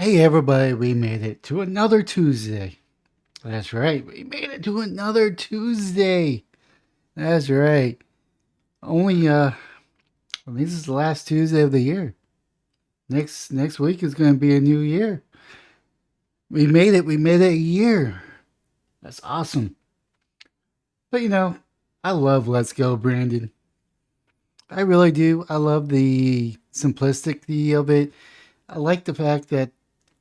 Hey everybody, we made it to another Tuesday. That's right, we made it to another Tuesday. That's right. Only this is the last Tuesday of the year. Next week is gonna be a new year. We made it a year. That's awesome. But I love Let's Go, Brandon. I really do. I love the simplicity of it. I like the fact that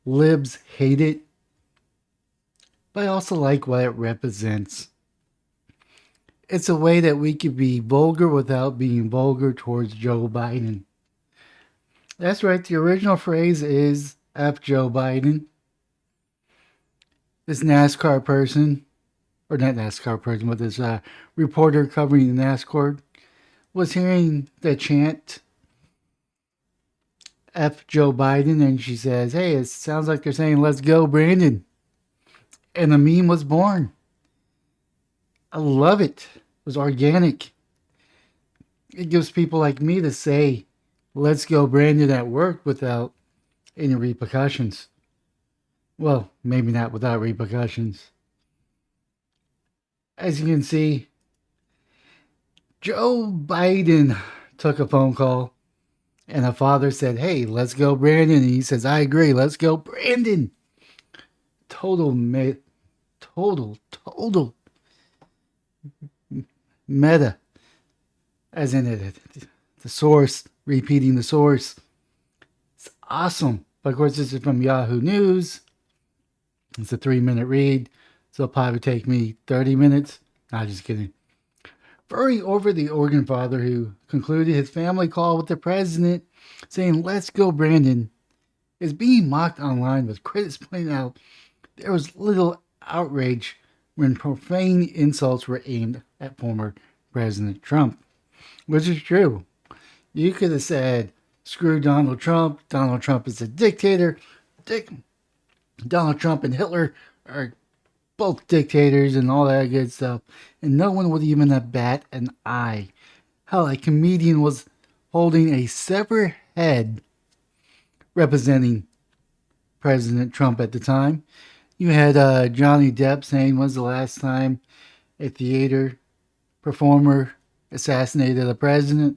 libs hate it, but I also like what it represents. It's a way that we could be vulgar without being vulgar towards Joe Biden. That's right, the original phrase is F Joe Biden. This NASCAR person, or not NASCAR person, but this reporter covering the NASCAR was hearing the chant F Joe Biden, and she says, "Hey, it sounds like they're saying, let's go, Brandon." And the meme was born. I love it. It was organic. It gives people like me to say, let's go, Brandon, at work without any repercussions. Well, maybe not without repercussions. As you can see, Joe Biden took a phone call and a father said, "Hey, let's go, Brandon." And he says, "I agree. Let's go, Brandon." Total, total meta, as in it, the source, repeating the source. It's awesome. But of course, this is from Yahoo News. It's a 3-minute read, so it'll probably take me 30 minutes. Not just kidding. Furry over the organ father who concluded his family call with the president saying, "Let's go, Brandon," is being mocked online, with critics pointing out there was little outrage when profane insults were aimed at former President Trump, which is true. You could have said, "Screw Donald Trump. Donald Trump is a dictator. Dick, Donald Trump and Hitler are both dictators," and all that good stuff. And no one would even have bat an eye. Hell, a comedian was holding a severed head representing President Trump at the time. You had Johnny Depp saying, "When's the last time a theater performer assassinated a president?"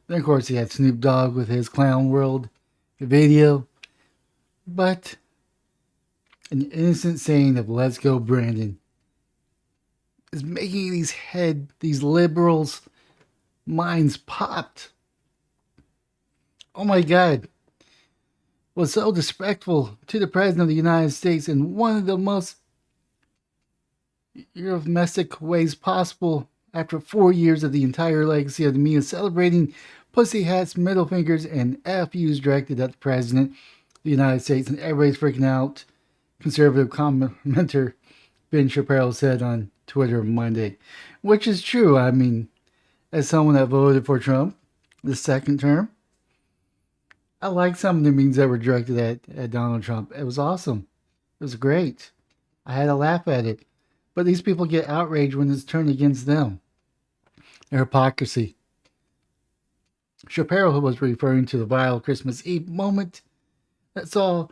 Then, of course, he had Snoop Dogg with his Clown World video. But an innocent saying of "Let's go, Brandon" is making these liberals' minds popped. Oh my God. Was so disrespectful to the President of the United States in one of the most euphemistic ways possible after 4 years of the entire legacy of the media celebrating pussy hats, middle fingers, and FUs directed at the President of the United States, and everybody's freaking out. Conservative commenter Ben Shapiro said on Twitter Monday, which is true. I mean, as someone that voted for Trump the second term, I like some of the memes that were directed at Donald Trump. It was awesome. It was great. I had a laugh at it. But these people get outraged when it's turned against them. Their hypocrisy. Shapiro was referring to the viral Christmas Eve moment that saw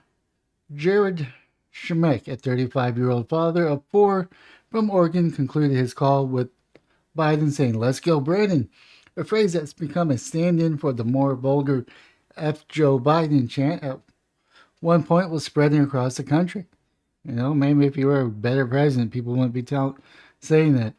Jared Shemek, a 35-year-old father of four from Oregon, concluded his call with Biden saying, "Let's go, Brandon," a phrase that's become a stand-in for the more vulgar F Joe Biden chant at one point was spreading across the country. Maybe if you were a better president, people wouldn't be saying that.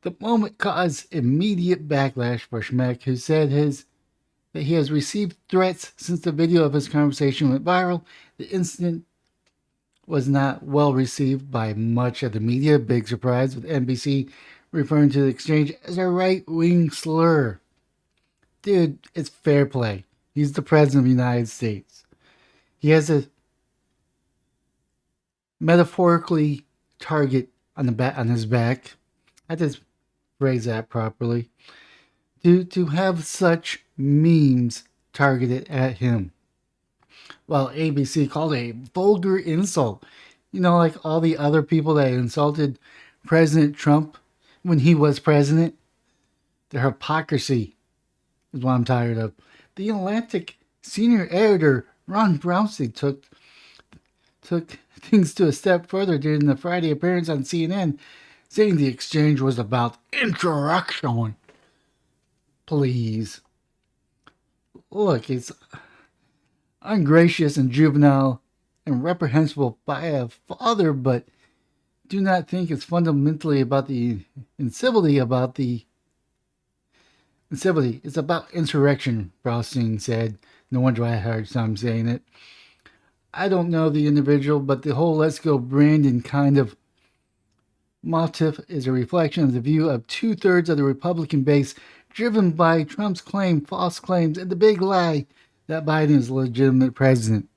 The moment caused immediate backlash for Schmeck, who said that he has received threats since the video of his conversation went viral. The incident was not well received by much of the media. Big surprise, with NBC referring to the exchange as a right-wing slur. Dude, it's fair play. He's the president of the United States. He has a metaphorically target on his back. I just phrase that properly. To have such memes targeted at him, while ABC called it a vulgar insult. Like all the other people that insulted President Trump when he was president. The hypocrisy is what I'm tired of. The Atlantic Senior editor Ron Brownstein took things to a step further during the Friday appearance on CNN, saying the exchange was about interaction. Please. Look, it's ungracious and juvenile and reprehensible by a father, but do not think it's fundamentally about the incivility It's about insurrection, Brownstein said. No wonder I had a hard time saying it. I don't know the individual, but the whole Let's Go Brandon kind of motif is a reflection of the view of 2/3 of the Republican base, driven by Trump's false claims, and the big lie that Biden is a legitimate president.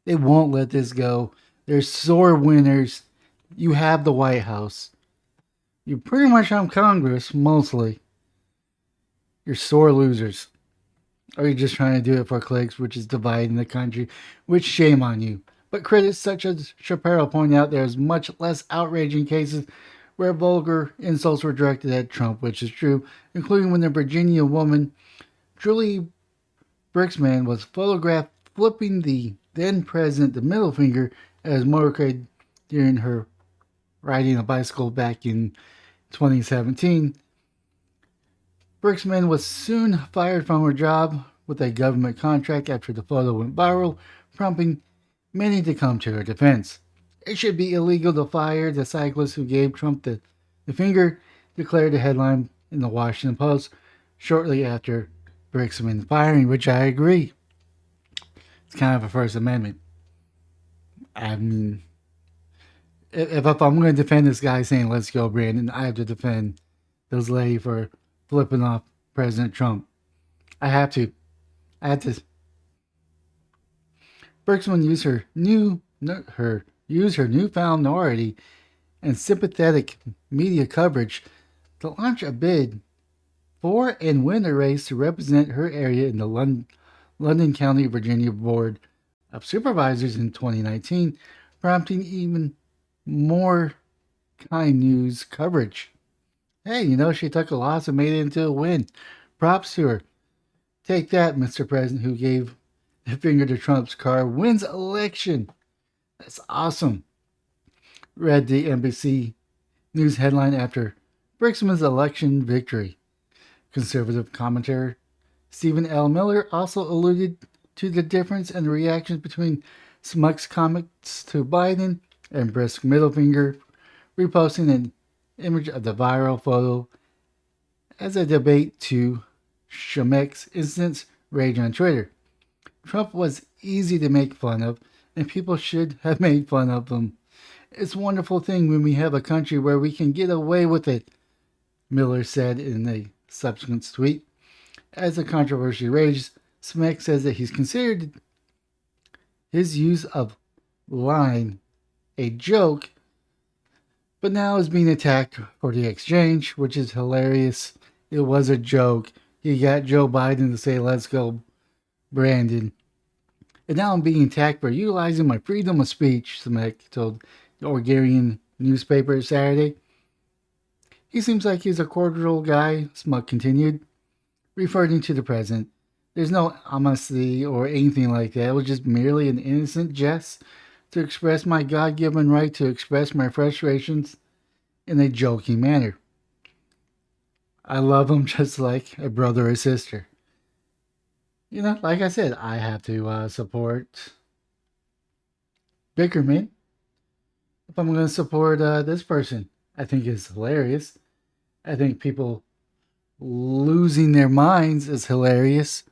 They won't let this go. They're sore winners. You have the White House. You pretty much have Congress, mostly. You're sore losers. Or you're just trying to do it for clicks, which is dividing the country, which shame on you. But critics such as Shapiro point out there is much less outrage in cases where vulgar insults were directed at Trump, which is true, including when the Virginia woman, Julie Bricksman, was photographed flipping the then president the middle finger at his motorcade during her riding a bicycle back in 2017. Bricksman was soon fired from her job with a government contract after the photo went viral, prompting many to come to her defense. It should be illegal to fire the cyclist who gave Trump the finger, declared the headline in the Washington Post shortly after Bricksman's firing, which I agree. It's kind of a First Amendment. I mean, if I'm going to defend this guy saying, let's go, Brandon, I have to defend those ladies for flipping off President Trump. I have to. Bricksman used her newfound notoriety and sympathetic media coverage to launch a bid for and win a race to represent her area in the London County, Virginia Board of Supervisors in 2019, prompting even more kind news coverage. Hey, she took a loss and made it into a win. Props to her. Take that, Mr. President, who gave the finger to Trump's car, wins election. That's awesome. Read the NBC News headline after Bricksman's election victory. Conservative commentator Stephen L. Miller also alluded to the difference in the reactions between Smuck's comments to Biden and Brisk's middle finger, reposting an image of the viral photo as a debate to Schmeck's instance rage on Twitter. Trump was easy to make fun of, and people should have made fun of him. It's a wonderful thing when we have a country where we can get away with it, Miller said in a subsequent tweet. As the controversy rages, Schmeck says that he's considered his use of line a joke, but now is being attacked for the exchange, which is hilarious. It was a joke. He got Joe Biden to say, let's go, Brandon. And now I'm being attacked for utilizing my freedom of speech, Schmeck told the Oregonian newspaper Saturday. He seems like he's a cordial guy, Schmuck continued, referring to the president. There's no animosity or anything like that. It was just merely an innocent jest to express my God-given right to express my frustrations in a joking manner. I love him just like a brother or sister. Like I said, I have to support Bickerman if I'm going to support this person. I think it's hilarious. I think people losing their minds is hilarious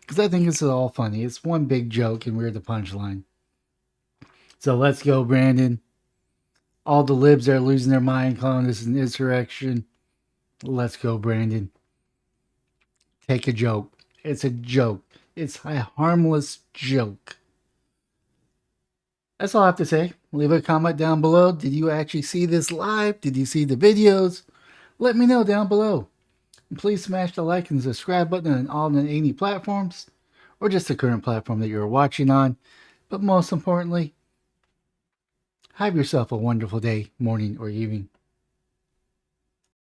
because I think it's all funny. It's one big joke and we're the punchline. So let's go, Brandon. All the libs are losing their mind, calling this an insurrection. Let's go, Brandon. Take a joke. It's a joke. It's a harmless joke. That's all I have to say. Leave a comment down below. Did you actually see this live? Did you see the videos? Let me know down below. And please smash the like and subscribe button on all the 80 platforms, or just the current platform that you're watching on. But most importantly, have yourself a wonderful day, morning, or evening.